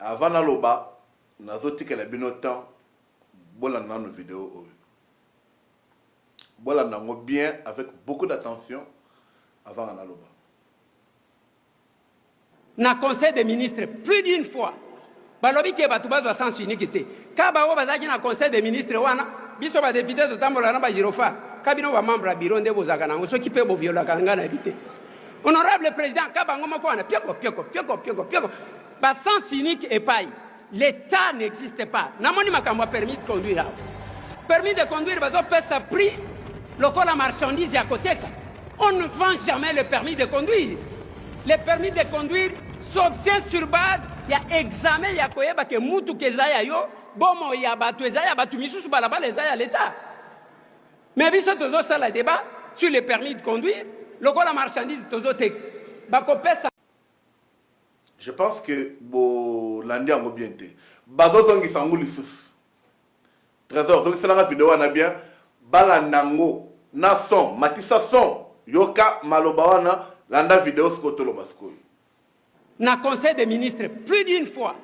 Avant naloba, nazoti que la binotan, bola nos vidéos. Bola nango bien avec beaucoup d'attention avant naloba. Na conseil des ministres plus d'une fois. Balobi ke batu bazwa sens unique te. Kaba o bazaki na conseil des ministres wana, biso ba député to tambola na ba girofa, kabino ba membre bureau nde bozaka nango soki pe bo viola kanga na bité. Honorable président, kaba ngoma ko wana pioko. Ba sens unique et paille. L'État n'existe pas. Namoni makambo permis de conduire. Permis de conduire bazo pesa prix lokola marchandise ya koteka. On ne vend jamais le permis de conduire. Le permis de conduire s'obtient sur base ya examen ya koyeba ke mutu kezaya yo bomo ya batu ezaya batu misusu balabala ezaya l'État. Mais biso tozo sala débat sur le permis de conduire lokola marchandise tozo tek bako pesa. Je pense que bo landi ango bien te. Bazo zongi sangu lisusu. Trésor zongi sala vidéo wana bien bala nango na son matisa son yoka maloba wana landa vidéo skotolo baskoy. Na conseil des ministres plus d'une fois.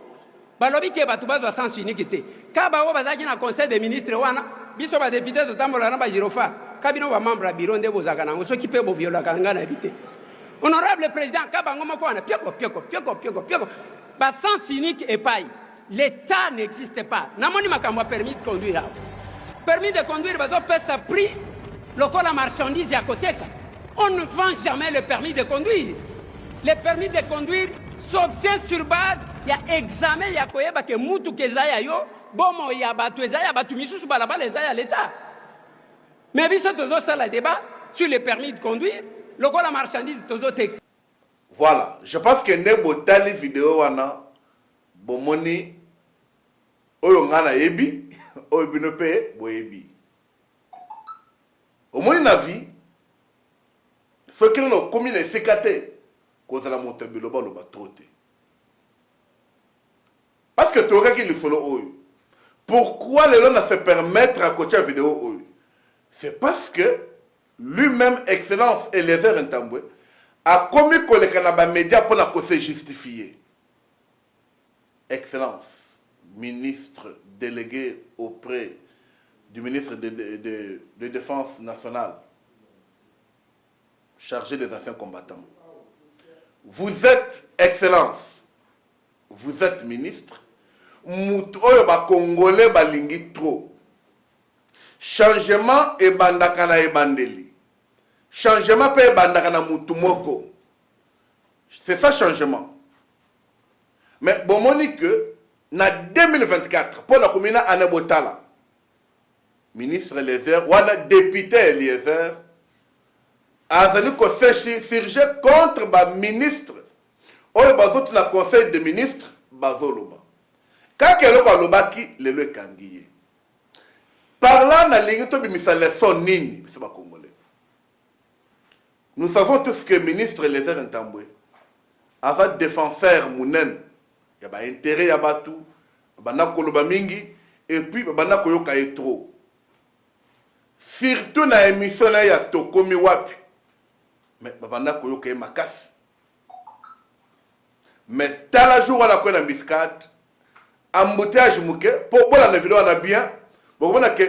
Balobi ke batu bazwa sens unique te. Kaba o bazaki na conseil des ministres wana biso ba député to tambola na ba girofa kabino ba membre bureau nde bozaka nango soki pe bo viola kanga na bité. Honorable président, kaba ngoma ko wana pioko. Ba sens unique et paille. L'État n'existe pas. Namoni makambo permis de conduire. Permis de conduire bazo pesa prix lokola marchandise ya koteka. On ne vend jamais le permis de conduire. Le permis de conduire s'obtient sur base ya examen ya koyeba ke mutu kezaya yo bomo ya batu ezaya batu misusu balabala ezaya l'État. Mais biso tozo sala débat sur le permis de conduire lokola marchandise tozo tek. Voilà, je pense que nebo tali vidéo wana bomoni oyo ngana yebi oyo bino pe boyebi. Omoni na vie faut que nous communes efekate kozala moto biloba loba trote. Parce que tu qui le solo oyo. Pourquoi les gens se permettre à coacher la vidéo oyo? C'est parce que lui-même, Excellence Eliezer Ntambwe, a commis que les médias pour se justifier. Excellence, ministre délégué auprès du ministre de Défense nationale, chargé des anciens combattants. Vous êtes Excellence, vous êtes ministre, Oyo ba Congolais balingi trop. Changement et bandakana e bandeli. Changement pe bandakana mutumoko. C'est ça changement. Mais bon monique na 2024 pour la commune Anabotala. Ministre Eliezer ou la député Eliezer a zali ko s'insurger contre ba ministre. Oyo bazot na conseil des ministres bazoloba. Quand keloko lobaki lelo ekangiye. Par là, nous savons tous que le ministre Eliezer Ntambwe, avant défenseur Mounen, il y a un intérêt à tout, il y a un mingi, et puis il y a un trop. Surtout dans l'émission, il y a Tokomi Wapi, mais il y a un makas. Mais tant la jour, on a un biscat, embouteillage mouké, pour la vidéo, on a bien. Vous voyez que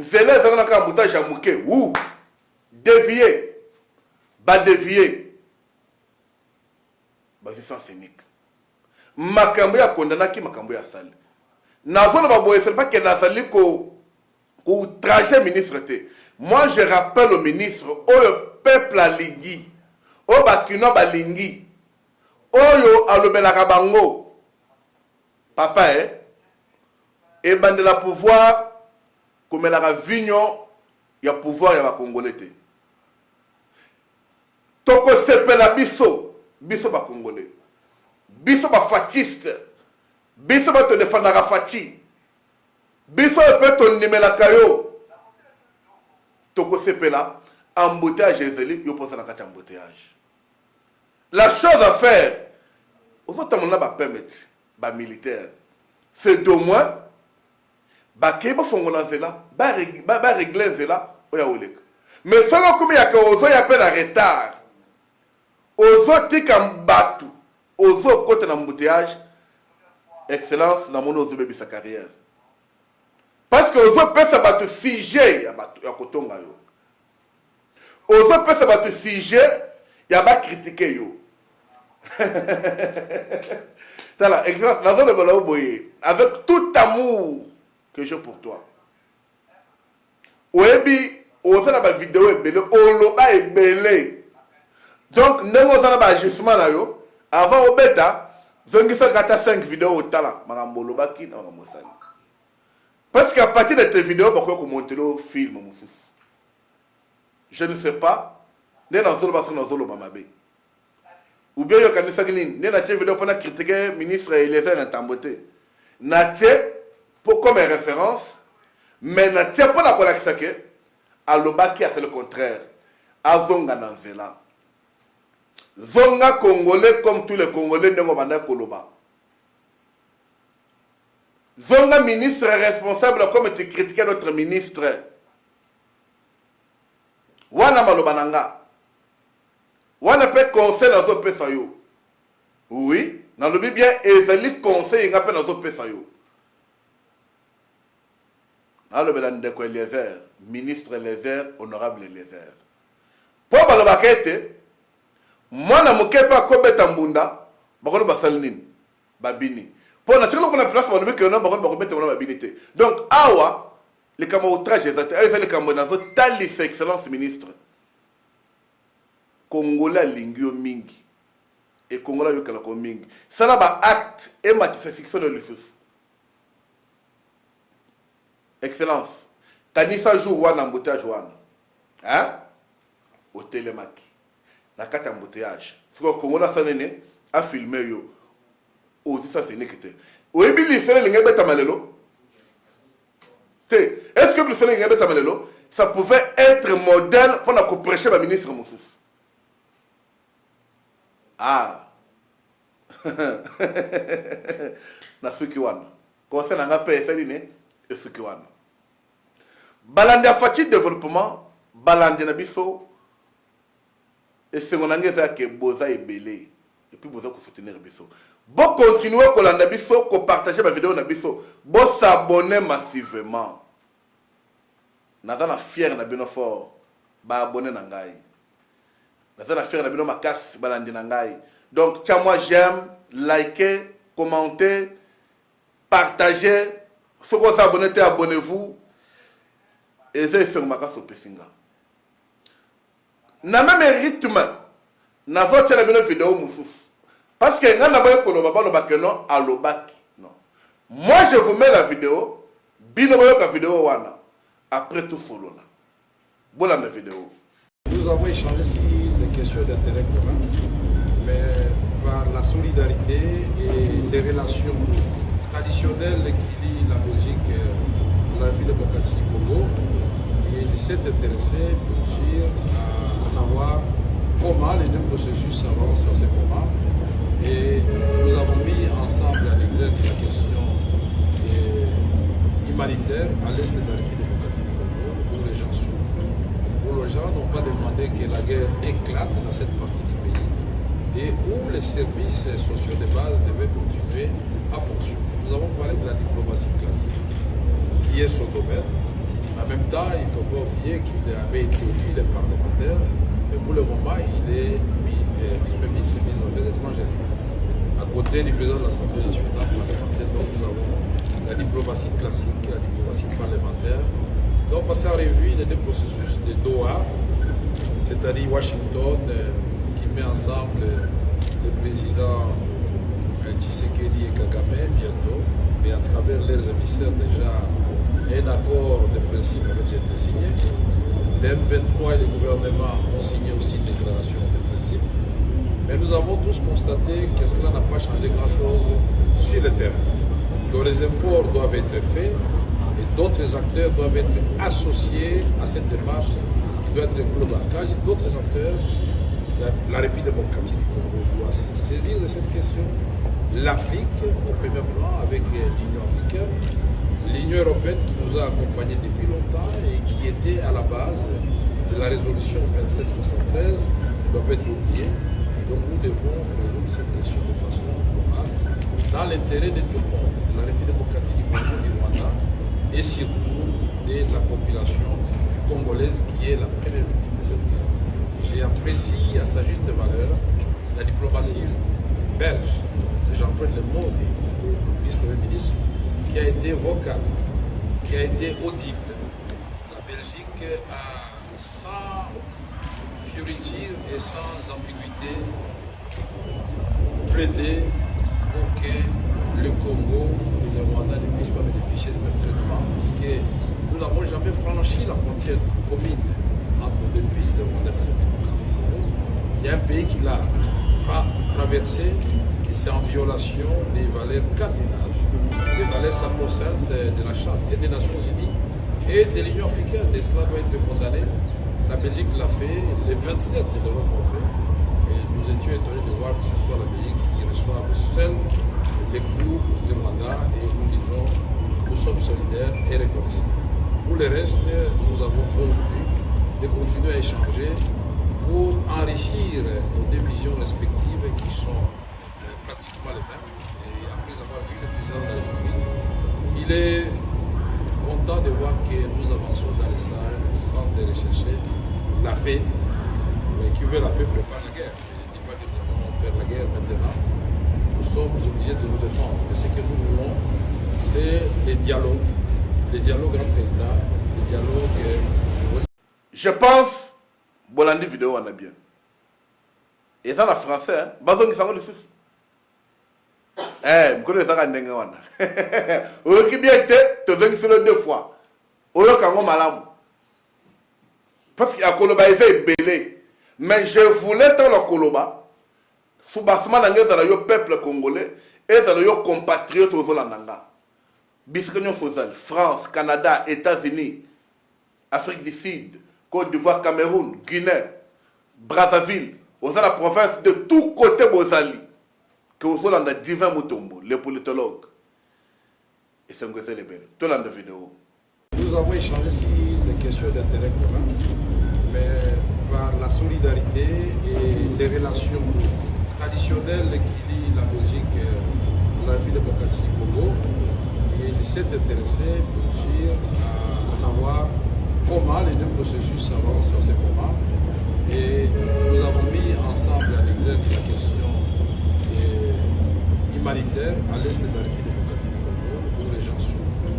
Zélé est un embouteillage à mouké, ou dévié, bas dévié, c'est sans scénique. Makambo ya condamné qui makambo ya sali. Nazo na boye c'est pas que na sali ko trajet ministre té. Moi je rappelle au ministre oyo peuple a lingi, o bakino ba lingi, oyo alobelaka bango. Papa et ben de la pouvoir comme la vignon il y a pouvoir ya ba congolais té. Toko sepela biso ba congolais. Biso ba fatiste. Biso ba to defendara fati. Biso pe to nimela kayo. Toko sepela embouteillage ezeli yo posa na kati embouteillage. La chose à faire au faut tamona ba permettre ba militaire. C'est d'au moins ba keba fongola zela ba régler zela oya oleka. Mais solo comme ya ko ozo ya pe na retard. Ozo tika mbatu ozo côté na embouteillage excellence na mono ozo bebi sa carrière parce que ozo pesa bato sujet ya bato ya kotonga yo ozo pesa bato sujet ya ba critiquer yo tala excellence na zone bala boye avec tout amour que j'ai pour toi oyebi ozo na ba vidéo ebele oloba ebele donc ndenge ozo na ba ajustement na yo avant au bêta, zongi fait 5 vidéos au talent, marambo lobaki na marambo sali. Parce qu'à partir de tes vidéos, pourquoi vous montez le film, je ne sais pas. N'est dans zolo bassin dans zolo mamabe. Ou bien yo kanisa kini, n'est dans tes vidéos pour critiquer ministre Eliezer Ntambote. Natie pour comme référence, mais natie pour la collection que à lobaki c'est le contraire. Azonga nanzela. Zonga Congolais comme tous les Congolais ne vont Koloba. Zonga ministre responsable comme tu critiquais notre ministre. Wana malobananga. Wana peut conseil dans notre pesayo. Oui, dans le bien ezali conseil nga pe dans notre pesayo. Dans le belan de ko Eliezer, ministre Eliezer, honorable Eliezer. Pour balobakete mwana mokepa kobeta mbunda bakolo basalinin babini pour na tshelo kuna place ba lobeke na bakolo bakobeta mwana babini te donc awa le kama outrage ezate ay le kama na zo tali sa excellence ministre Congolais lingio mingi et Congolais yo kala ko mingi sala ba acte et manifestation de l'usus excellence kanisa jour wana embouteillage wana hein au télémaki na kati ya embouteillage siko Congolais sanene a filmé yo odi ça c'est nekete oyebi lisele linga beta malelo te est-ce que lisele linga beta malelo ça pouvait être modèle pour na ko prêcher ba ministre Moussous ah na suki wana ko sana nga pe saline e suki wana balande a fati développement balande na biso et c'est mon engagement que boza est belé et puis boza ko soutenir biso bon continuer ko landa biso ko partager ma vidéo na biso bon s'abonner massivement nazana fier na bino fort ba abonner na ngai nazana fier na bino makasi balandi na ngai donc tiens moi j'aime liker commenter partager si vous abonnez abonnez-vous et c'est sur makasi opesinga na même rythme na votre la vidéo Moussous parce que nga na ba ko loba ba que non alobaki non moi je vous mets la vidéo bino ba ka vidéo wana après tout solo là voilà la vidéo nous avons échangé sur les questions d'intérêt commun mais par la solidarité et les relations traditionnelles qui lient la Belgique la République démocratique du Congo et il s'est intéressé bien sûr à savoir comment les deux processus avancent à ce moment. Et nous avons mis ensemble en exergue la question humanitaire à l'est de la République démocratique du Congo, où les gens souffrent, où les gens n'ont pas demandé que la guerre éclate dans cette partie du pays, et où les services sociaux de base devaient continuer à fonctionner. Nous avons parlé de la diplomatie classique, qui est son domaine. En même temps, il ne faut pas oublier qu'il avait été élu les parlementaires, mais pour le moment, il est vice-ministre des Affaires étrangères. À côté du président de l'Assemblée nationale parlementaire, donc nous avons la diplomatie classique, la diplomatie parlementaire. Nous avons passé en revue les deux processus de Doha, c'est-à-dire Washington, qui met ensemble le président Tshisekedi et Kagame bientôt, et à travers leurs émissaires déjà, un accord de principe avait été signé. Les M23 et le gouvernement ont signé aussi une déclaration de principe. Mais nous avons tous constaté que cela n'a pas changé grand-chose sur le terrain. Donc les efforts doivent être faits et d'autres acteurs doivent être associés à cette démarche qui doit être globale. Car d'autres acteurs, la République démocratique du Congo doit se saisir de cette question. L'Afrique, au premier plan, avec l'Union africaine, l'Union européenne qui nous a accompagnés depuis longtemps et qui était à la base de la résolution 2773 ne doit pas être oubliée. Donc nous devons résoudre cette question de façon globale, dans l'intérêt de tout le monde, de la République démocratique du Congo, du Rwanda, et surtout de la population congolaise qui est la première victime de cette guerre. J'apprécie à sa juste valeur la diplomatie belge, j'emprunte le mot du vice-premier ministre, qui a été vocale, qui a été audible. La Belgique a, sans fioriture et sans ambiguïté, plaidé pour que le Congo et le Rwanda ne puissent pas bénéficier du même traitement, parce que nous n'avons jamais franchi la frontière commune entre les deux pays, le Rwanda et la République du Congo. Il y a un pays qui l'a traversé et c'est en violation des valeurs cardinales, des valeurs sacro-saintes de la Charte et des Nations Unies et de l'Union africaine. Et cela doit être condamné. La Belgique l'a fait, les 27 de l'Europe l'ont fait. Et nous étions étonnés de voir que ce soit la Belgique qui reçoive seul les coups du Rwanda et nous disons nous sommes solidaires et reconnaissants. Pour le reste, nous avons convenu de continuer à échanger pour enrichir nos deux visions respectives qui sont pratiquement les mêmes. Et après avoir vu le président de la République, il est content de voir que nous avançons dans le sens de rechercher la paix. Mais qui veut la paix prépare la guerre. Je ne dis pas que nous allons faire la guerre maintenant. Nous sommes obligés de nous défendre. Mais ce que nous voulons, c'est les dialogues entre États, les dialogues. Je pense, Bolandi vidéo on a bien. Et ça, en français, hein, bazon qui s'en le souci. Eh, je connais ça quand on a. Ou qui bien été, tu viens sur le deux fois. Ou quand on malam. Parce qu'il y a Koloba, il est belé. Mais je voulais dans le Koloba, sous bassement dans le peuple congolais et dans le compatriotes aux Hollanda. Biscagnon Fosal, France, Canada, États-Unis, Afrique du Sud, Côte d'Ivoire, Cameroun, Guinée, Brazzaville, aux la province de tous côtés Bozali, que aux Hollanda divin Mutombo, les politologues. Et c'est un gros élève. Tout le vidéo. Nous avons échangé sur des questions d'intérêt commun, mais par la solidarité et les relations traditionnelles qui lient la Belgique et la République démocratique du Congo, et de s'être intéressé, bien sûr, à savoir comment les deux processus avancent à ce moment. Et nous avons mis ensemble en exergue la question humanitaire à l'est de la République démocratique du Congo, où les gens souffrent,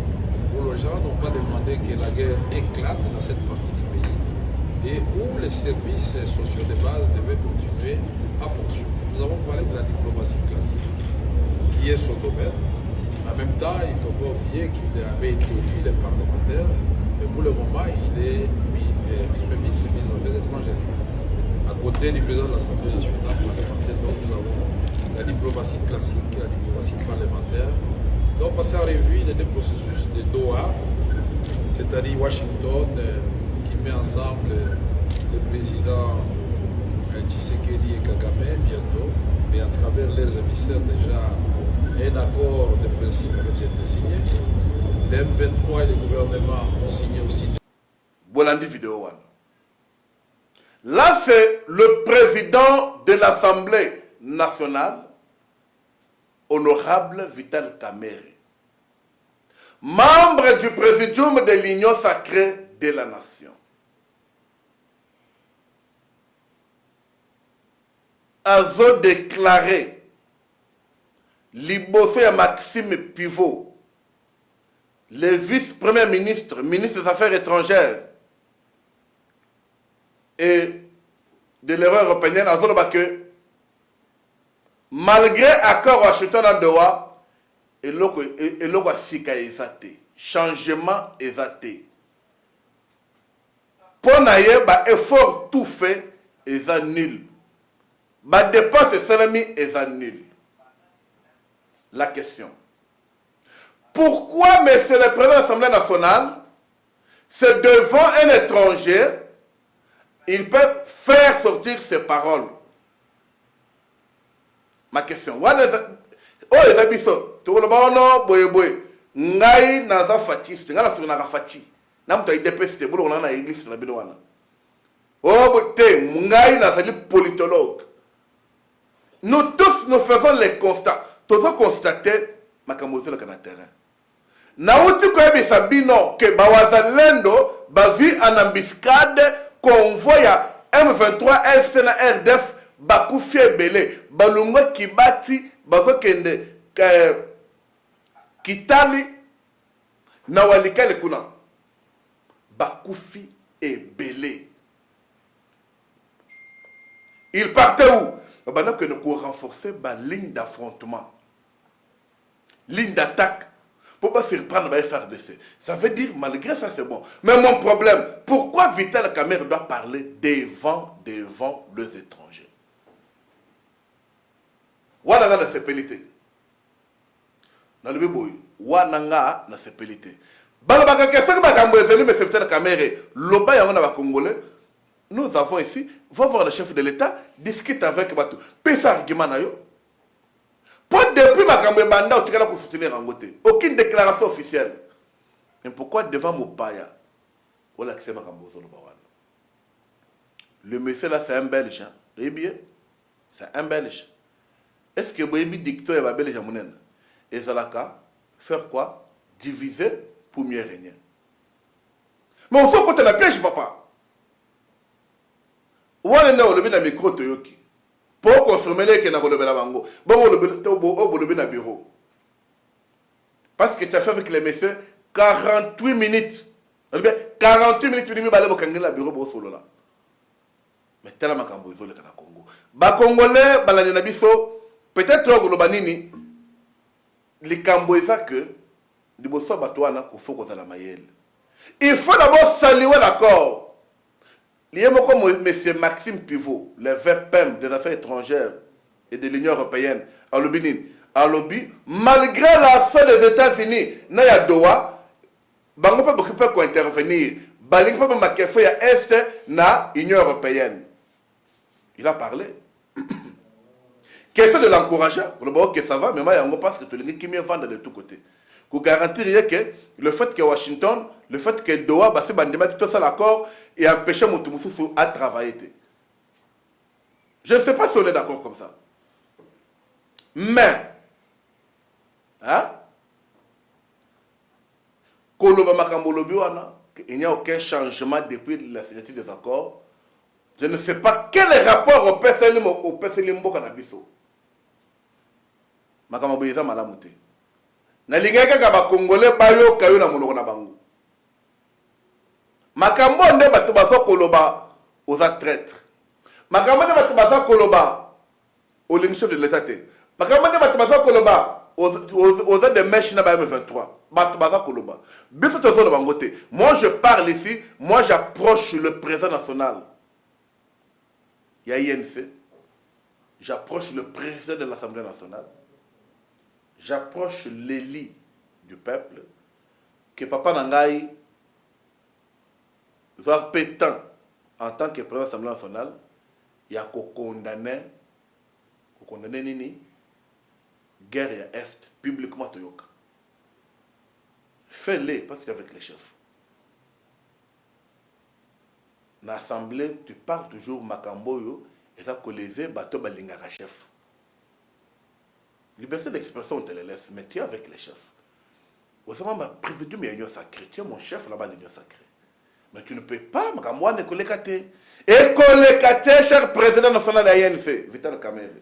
où les gens n'ont pas demandé que la guerre éclate dans cette partie du pays, et où les services sociaux de base devaient continuer à fonctionner. Nous avons parlé de la diplomatie classique, qui est son domaine. En même temps, il ne faut pas oublier qu'il avait été élu les parlementaires, mais pour le moment, il est vice-premier ministre des Affaires étrangères. À côté du président de l'Assemblée nationale parlementaire, donc nous avons la diplomatie classique, la diplomatie parlementaire. Nous avons passé en revue les deux processus de Doha, c'est-à-dire Washington, qui met ensemble le président Tshisekedi et Kagame bientôt, mais à travers leurs émissaires déjà un accord de principe avait été signé. Les M23 et le gouvernement ont signé aussi. Bolandi vidéo one. Là, c'est le président de l'Assemblée nationale, honorable Vital Kamerhe, membre du présidium de l'Union sacrée de la nation. Azo déclaré Liboso et Maxime Pivot, le vice-premier ministre, ministre des Affaires étrangères et de l'Union européenne, à que malgré l'accord Washington à Doha, il y a changement exacté. Pour n'aller, effort tout fait est nul. Dépense est nul. La question. Pourquoi, monsieur le président de l'Assemblée nationale, c'est devant un étranger, il peut faire sortir ses paroles? Ma question. Oh, les abisso. Tu vois le bon, boy, boy. Ngai naza fatiste. Ngai na suna fati. Nam to idepeste. Bolo on a église na bidowana. Oh, te ngai naza politologue. nous tous, nous faisons les constats. Tous constater makambo sur le terrain. Nauti ko ebisa bino ke bawazalendo bavi en embuscade convoi ya M23 FC na RDF bakufi ebele balungwa kibati bazokende Kitali na walikale kuna bakufi ebele. Il partait où? Maintenant que nous renforcer la ligne d'affrontement, ligne d'attaque, pour ne pas se reprendre par FRDC. Ça veut dire, malgré ça, c'est bon. Mais mon problème, pourquoi Vital Kamerhe doit parler devant les étrangers? Wananga na sepelité. Dans le biboui, Wananga na sepelité. Balabaka kesa ba kambo ezeli mais Vital Kamerhe, loba yango na ba Congolais. Nous avons ici, va voir le chef de l'État, discute avec Batou. Pesa argument na yo. Pas depuis ma kambo banda ou tikala ko soutenir Angote. Aucune déclaration officielle. Mais pourquoi devant Mopaya? On l'a accès ma kambo zolo bawana. Le monsieur là c'est un Belge, hein? Eh bien, c'est un Belge. Est-ce que Boyebi dicto est Belge jamonen? Et Zalaka faire quoi? Diviser pour mieux régner. Mais on faut côté la piège papa. Wana na olobi na micro toyoki. Pour confirmer que na kolobela bango. Bon olobi na bureau. Parce que tu as fait avec les messieurs 48 minutes. 48 minutes tu dis balé bokangela bureau bo solo là. Mais tellement makambo izole kana Congo. Ba Congolais balani na biso peut-être koloba nini likambo eza que liboso batwana ko faut ko zala mayele. Il faut d'abord saluer l'accord. Il y a comme M. Maxime Pivot, le VPM des Affaires étrangères et de l'Union européenne, à lobby, malgré l'assaut des États-Unis, na ya Doha, bango peut intervenir. Baling peut makeso ya Est na Union européenne. Il a parlé. Question de l'encourager, pour le bon que ça va, mais moi, il y a parce que tout le monde qui me vend de tous côtés. Pour garantir que le fait que Washington, le fait que Doha, c'est bandima qui tout ça l'accord et empêcher Moutoumousou à travailler. Je ne sais pas si on est d'accord comme ça. Mais, hein? Il n'y a aucun changement depuis la signature des accords. Je ne sais pas quel est le rapport au PSLimbo Canabiso. Makamaboyeza Malamute. Nalingaka ka ba Congolais bayo kayo na monoko na bango. Makambo nde bato baso koloba aux traîtres. Makambo nde bato baso koloba au chef de l'État. Makambo nde bato baso koloba aux de mèche na ba M23. Bato baso koloba. Biso tozo na bango te. Moi je parle ici, moi j'approche le président national. Il y a INC. J'approche le président de l'Assemblée nationale. J'approche l'élit du peuple. Que Papa Nangaï va pétant en tant que président de l'Assemblée nationale. Il y a qu'au condamner nini guerre à Est publiquement Toyoka. Fais-le parce qu'avec les chefs. Dans l'Assemblée, tu parles toujours Makamboyo et ça collévé bateau balingara chef. Liberté d'expression, on te les laisse, mais tu es avec les chefs. Vous savez, ma président, mais l'union sacrée. Tu es mon chef là-bas, l'union sacrée. Mais tu ne peux pas, Makamboua, ne collécater. Et collécater, cher président national de l'ANC, Vital Kamerhe.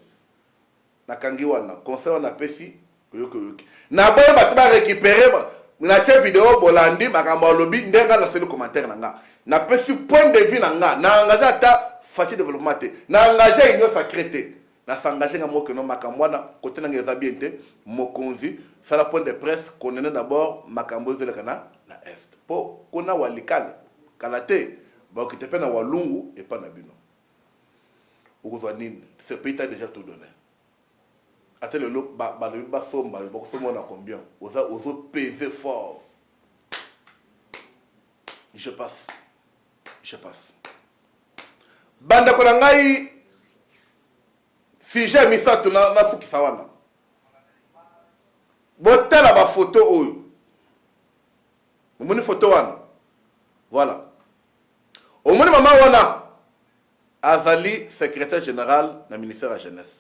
Na Kangiwana, conseil on a pesi, yoki. Na boya batba récupérer, na tia vidéo bolandi, Makamboua lobby, ndenga la seul commentaire nanga. Na pesi point de vue nanga, na engagé ta fatigue développement te, na engagé l'union sacrée te. Na s'engager na mo que non Makamboua côté nanga zabiente, mokonzi, ça la point de presse connaît d'abord Makamboua de la na est. Po kona walikale, kalate, ba ki te pe na walungu et pas na bino. Ouzanine, ce pays t'a déjà tout donné. Attends le lot, le basomba, le basomba on a combien? Ozo peser fort. Je passe. Banda konangai si j'ai mis ça tout na suki sawana. Botela ba photo oyo. Omoni photo wana. Voilà. Omoni mama wana azali secrétaire général na ministère de la jeunesse.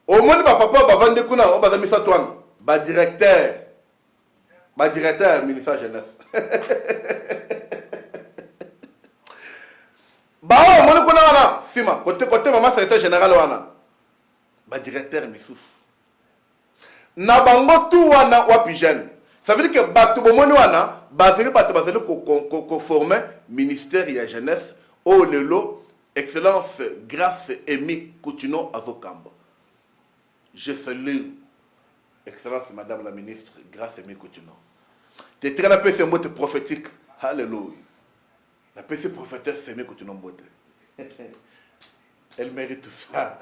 au moins papa bavande kuna on bazamisa twana ba directeur ministère jeunesse ba au moins kuna wana sima côté maman secrétaire général wana ba directeur misusu na bango tu wana wapi jeune. Ça veut dire que bato bomoni wana bazeli ko former ministère ya jeunesse au lelo excellence grâce Emi Koutino Azokamba. Je salue excellence madame la ministre grâce Emi Koutino. Tu es très la PC mbote prophétique. Alléluia. La PC prophétesse Emi Koutino mbote. Elle mérite tout ça.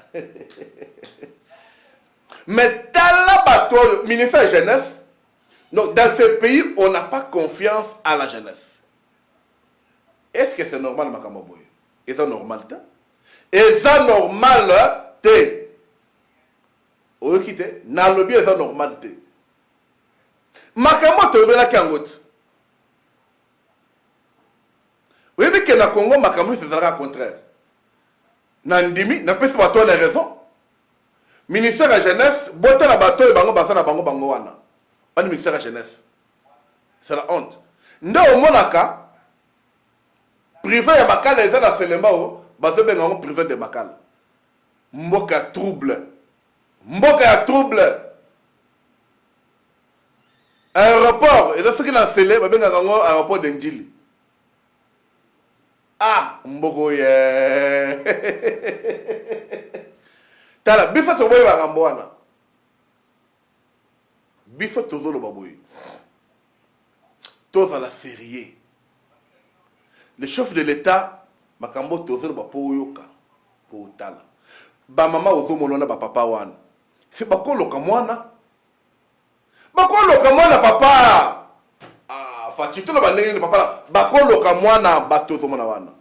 Mais dans la bateau, ministère jeunesse, donc dans ce pays, on n'a pas confiance à la jeunesse. Est-ce que c'est normal, Makamoboy? Est-ce normal? Est-ce normal? Vous quittez? N'a le bien, est-ce normal? Makambo te bela kangot. Oui, mais que na Congo, Makambo, c'est le contraire. Nandimi, n'a pas pas toi les raisons. Ministère de la jeunesse, botte la bateau et bango basana bango bango wana. Pas le ministère de la jeunesse. C'est la honte. Nde au monaka, privé ya makala eza na selemba o, bazo benga privé de makala. Mboka trouble. Mboka ya trouble. Aéroport, eza soki na sele, babenga ngo aéroport de Njili. Ah, mboko ye. Tala, biso toboyi bakambo wana. Biso tozolo baboyi. Tozala sérieux. Le chef de l'État, makambo tozolo bapo yoka, po tala. Ba mama ozomonona ba papa wana. Si bakoloka mwana. Bakoloka mwana papa. Ah, fatitulo bandenge papa. Bakoloka mwana bato ozomona wana.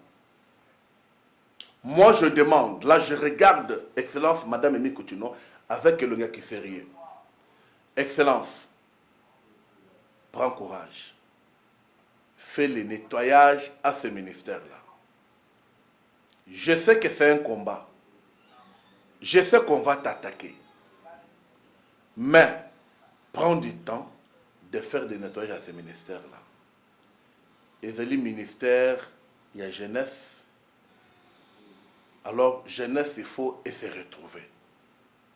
Moi, je demande, là, je regarde, Excellence, Madame Emi Koutino, avec le gars qui fait rire. Excellence, prends courage. Fais le nettoyage à ce ministère-là. Je sais que c'est un combat. Je sais qu'on va t'attaquer. Mais, prends du temps de faire des nettoyages à ce ministère-là. Et le ministère, il y a jeunesse. Alors, jeunesse, il faut et se retrouver.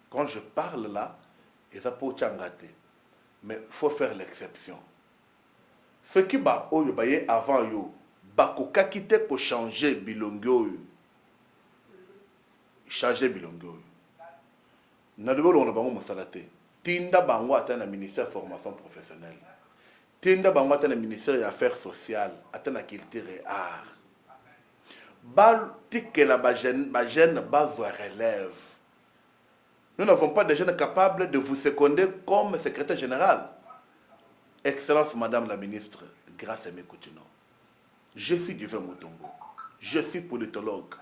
Quand je parle là, il faut pas changater. Mais il faut faire l'exception. Ce qui va avant yo, bakoka kite pour changer bilongo. Changer bilongo. Nadebo on a bango mosalate. Tinda bango atteint le ministère de la formation professionnelle. Tinda bango atteint le ministère des affaires sociales, atteint la culture et art. Que la jeune relève. Nous n'avons pas de jeunes capables de vous seconder comme secrétaire général. Excellence Madame la ministre, grâce à mes Koutino. Je suis du Mutombo. Je suis politologue.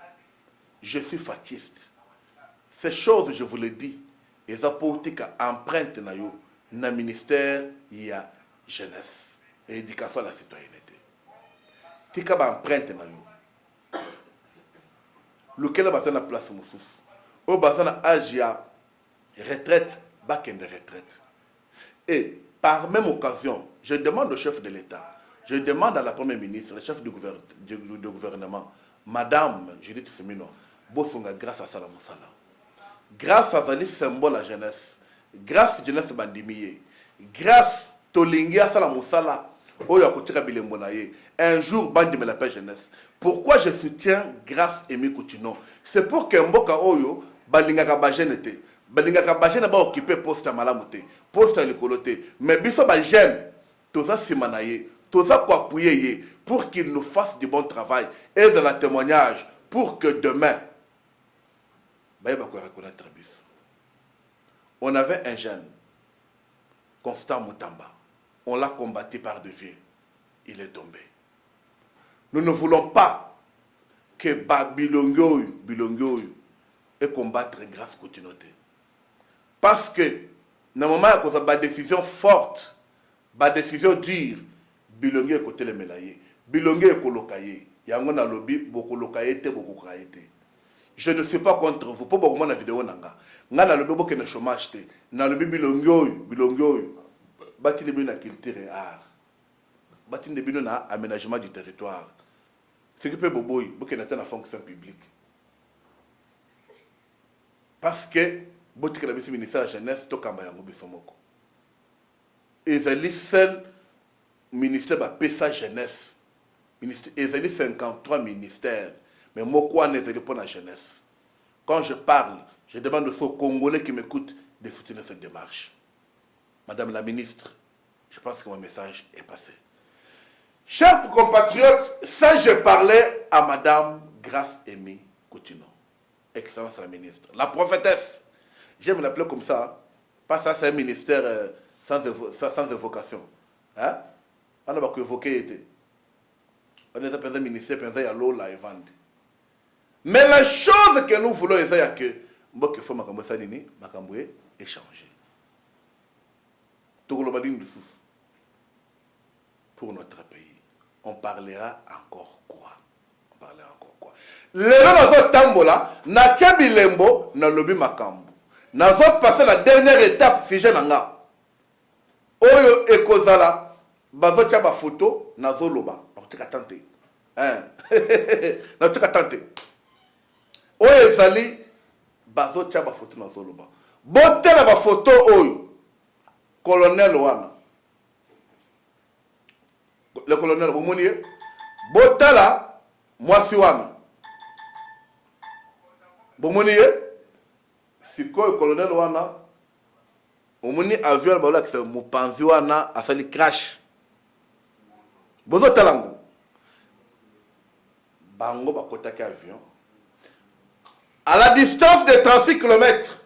Je suis fasciste. Ces choses, je vous le dis, les politique empreinte dans le ministère, il y a jeunesse et éducation à la citoyenneté. Tika ba empreinte dans lequel a la place moussous. Au bazana âge ya retraite, bakken de retraite. Et par même occasion, je demande au chef de l'État, je demande à la première ministre, le chef du gouvernement, Madame Judith Semino, Bosunga grâce à Salam Moussala. Grâce à Zali symbole la jeunesse, grâce à jeunesse bandimiye, grâce Tolingi à Salam Moussala, un jour, bandi me l'appelle jeunesse. Pourquoi je soutiens grâce Emi Koutino? C'est pour que Mboka Oyo, balingaka bajenete, balingaka bajene ba occuper poste à malamote, poste à l'écoloté. Mais biso ba jeune, toza simanaye, toza kwa appuyer pour qu'il nous fasse du bon travail et de la témoignage pour que demain, on avait un jeune, Constant Moutamba. On l'a combattu par de vieux. Il est tombé. Nous ne voulons pas que Bilongo et combattre grâce continuité. Parce que, dans le moment où il y a une décision forte, une décision dure, Bilongo est côté le mélaillé. Bilongo est colocaillé. Il y a un lobby, beaucoup locaillé, beaucoup craillé. je ne suis pas contre vous. Pour beaucoup, la vidéo nanga. Nga na lobi boke na chômage te. Na lobi bilongyo. Bati de bino na culture et art. Bati de bino na aménagement du territoire. Ce qui peut boboy, boke na la fonction publique. Parce que botique la bisi ministère de la jeunesse to kamba yango bisomoko. Ezali seul ministère ba pesa jeunesse. Ezali 53 ministères. Mais moi, n'est pas pour la jeunesse. Quand je parle, je demande aux Congolais qui m'écoutent de soutenir cette démarche. Madame la ministre, je pense que mon message est passé. Chers compatriotes, ça je parlais à Madame Grace Aimée Coutinho, Excellence la ministre, la prophétesse. J'aime l'appeler comme ça. Pas ça, c'est un ministère sans évocation. Hein? On n'a pas évoqué. On est appelé un ministère, puis il y a l'eau là et vendre. Mais la chose que nous voulons, c'est que il faut échanger. Pour notre pays, on parlera encore quoi? On parlera encore quoi? Les gens tambola, na bilembo, na lobi makambu. Na passer la dernière étape, si je n'anga. Oyo ekozala, bazo tia ba photo, na zoloba. On tika tenter. Hein? Na tika tenter. Oyo ezali bazo tia ba photo na zoloba. Botela ba photo oyo colonel wana. Le colonel bomoni botela mwasi wana. Bomoni sikoyo colonel wana omoni avion ba la kisa mopanzi wana asali crash. Bozo talango. Bango bakotaki avion. À la distance de 36 km,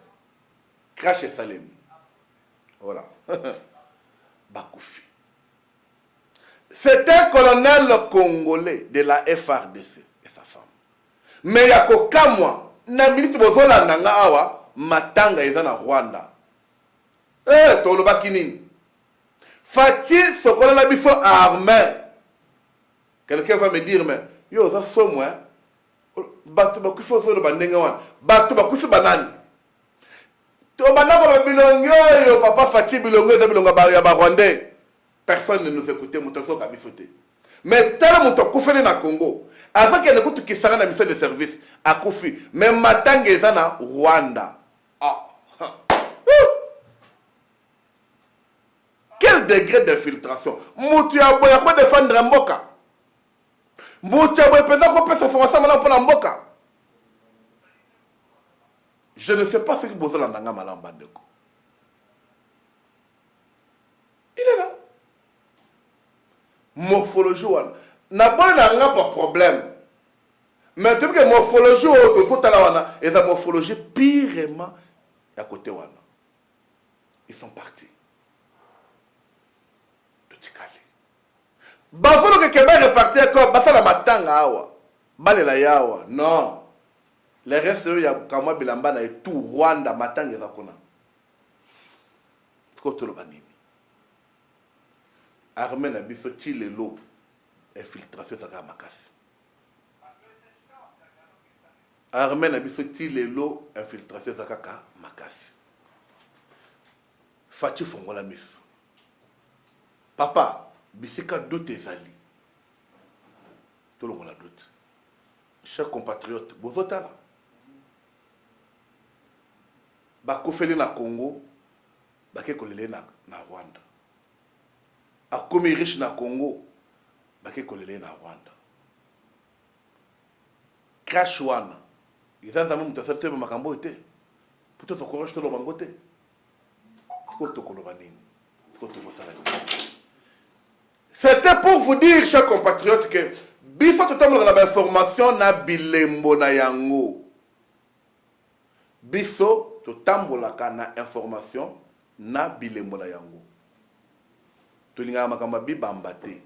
crash et Salem. Voilà. Bakoufi. C'est un colonel congolais de la FRDC et sa femme. Mais il y a qu'aucun mois, na minute bozola nanga awa, matanga eza na Rwanda. Tolo bakinini. Fati sokola la biso armé. Quelqu'un va me dire, mais yo, ça so moi. Batu bakufi so bandenga wana. Batu bakufi banani. To banako bilongo yo papa Fati bilongo za bilongo ba ya ba Rwandais. Personne ne nous écoutait mutoso kabisote. Mais tel muto kufeli na Congo. Avant qu'elle écoute qui sera na mission de service à Kofi, mais matanga eza na Rwanda. Ah. Quel degré d'infiltration? Mutu ya boya ko défendre mboka. Mutu ya boya pesa ko pesa formation mana pour la mboka. Je ne sais pas ce que bozola nanga malamba ndeko. Il est là. Morphologie wana. Na bon nanga pas problème. Mais tu que morphologie to ko tala wana, et la morphologie pirement à côté wana. Ils sont partis. Bafolo que Québec reparti comme basala matanga awa. Balela yawa. Non. Les restes ya kama bilamba na tout Rwanda matanga za kuna. Skoto lo banini. Armée na biso ti lelo infiltration za makasi. Armée na biso ti lelo infiltration za kaka makasi. Fati fongola miso. Papa bisika doute ezali. Tout le monde a doute. Chers compatriotes, bozotala. Bakofeli na Congo, bake kolele na Rwanda. Akomi riche na Congo, bake kolele na Rwanda. Crash wana. Izanza mu mutasalte ba makambo ete. Puto sokoraje tolo bangote. Skoto kolobanini. Skoto kosala. C'était pour vous dire, chers compatriotes, que biso totambola na information na bilembo na yango. Biso totambola na information na bilembo na yango. Tolinga makamba bibamba te.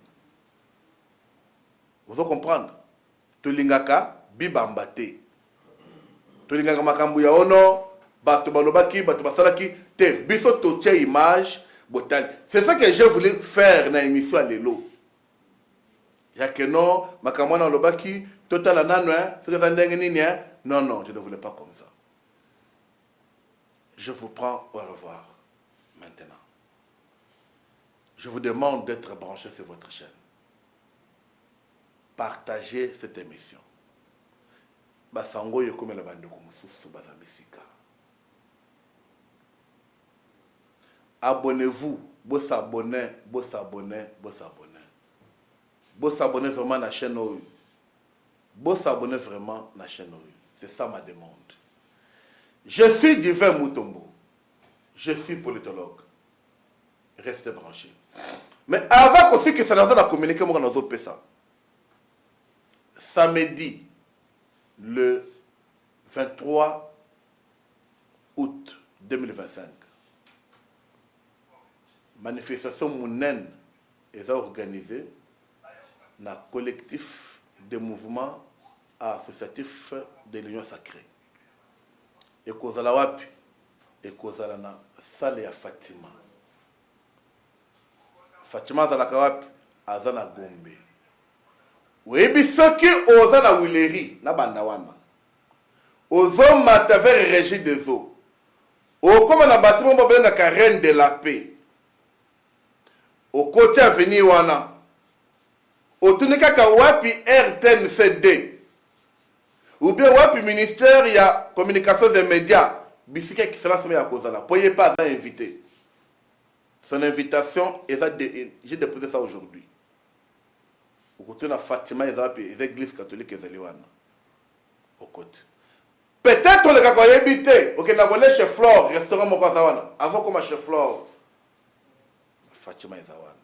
Vous comprenez? Tolingaka bibamba te. Tolinga makambu ya ono, bato balobaki, bato basalaki te. Biso totia image. C'est ça que j'ai voulu faire dans l'émission à l'élo. Il y a que non, makamwana lobaki, total anano, c'est que ça n'engue ni, Non, non, je ne voulais pas comme ça. Je vous prends au revoir maintenant. Je vous demande d'être branché sur votre chaîne. Partagez cette émission. Basango yokome la bande kumususu bazamisika. Abonnez-vous, vous s'abonnez, vous s'abonnez, vous s'abonnez. Vous s'abonnez vraiment à la chaîne OU. Vous s'abonnez vraiment à la chaîne OU. C'est ça ma demande. Je suis Divin Mutombo. Je suis politologue. Restez branchés. Mais avant aussi que ça n'a pas communiqué, moi, dans d'autres ça. Samedi, le 23 août 2025, manifestation mounène est organisée dans le collectif de mouvements associatifs de l'Union sacrée. Et kozala wapi, et kozala na salle ya Fatima. Fatima zalaka wapi, azana Gombe. Webi soki oza na Wileri, na bandawana. Ozo matavere régie des eaux. Au comme na bâtiment bobenga ka reine de la paix. Au côté avenue wana. Otunika ka wapi RTNCD. Ou bien wapi ministère ya communication des médias. Bisika qui sera semé à Kozala. Pouvez pas inviter. Son invitation, j'ai déposé ça aujourd'hui. Au côté de Fatima, il y a l'église catholique au côté. Peut-être le cas habité, ok, n'a volé chez Flore, restaurant Mokazawana, avant comme chez Flore. Fatima Izawana.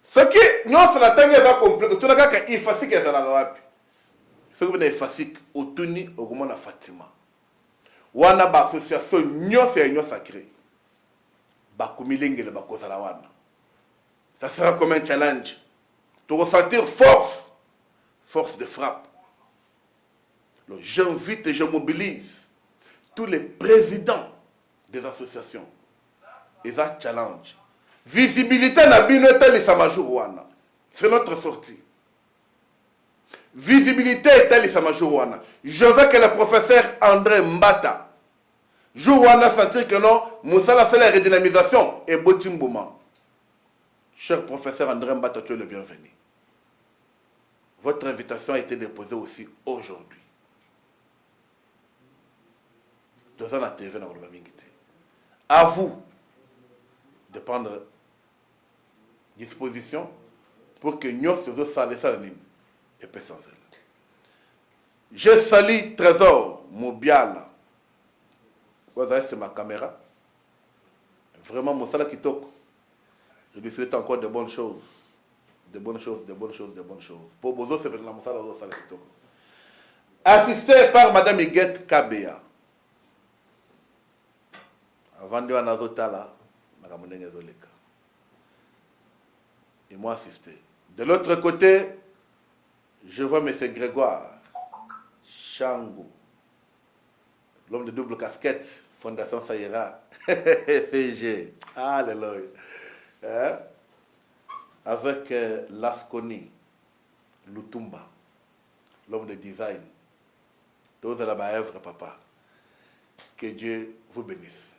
Ce qui, nous, c'est la tanga est compliqué. Tout le cas, il faut que ça la ce qui est facile, au Tuni, au Goumana Fatima. Wana ba association, nous, c'est une sacrée. Bakumilingue le bakozala wana. Ça sera comme un challenge. De ressentir force de frappe. J'invite et je mobilise tous les présidents des associations. Et ça challenge. Visibilité na bino etali samajou wana. C'est notre sortie. Visibilité etali samajou wana. Je veux que le professeur André Mbata jour où on a senti que non, Moussala c'est la redynamisation et Botimbouma. Cher professeur André Mbata, tu es le bienvenu. Votre invitation a été déposée aussi aujourd'hui. Deux ans à TV dans le Mingité. À vous de prendre disposition pour que nous se saluons et personne. Je salue Trésor Mobiala. C'est ma caméra. Vraiment, mon salaire qui toque. Je lui souhaite encore de bonnes choses. De bonnes choses, de bonnes choses, de bonnes choses. Pour Bozo, c'est vraiment mon salaire qui toque. Assisté par Madame Iguette Kabea. Avant de aller à Zotala, et moi assisté. De l'autre côté, je vois M. Grégoire Changou, l'homme de double casquette. Fondation Saïra, CG, alléluia. Hein? Avec Lasconi, Lutumba, l'homme de design. Tous à la œuvre, papa. Que Dieu vous bénisse.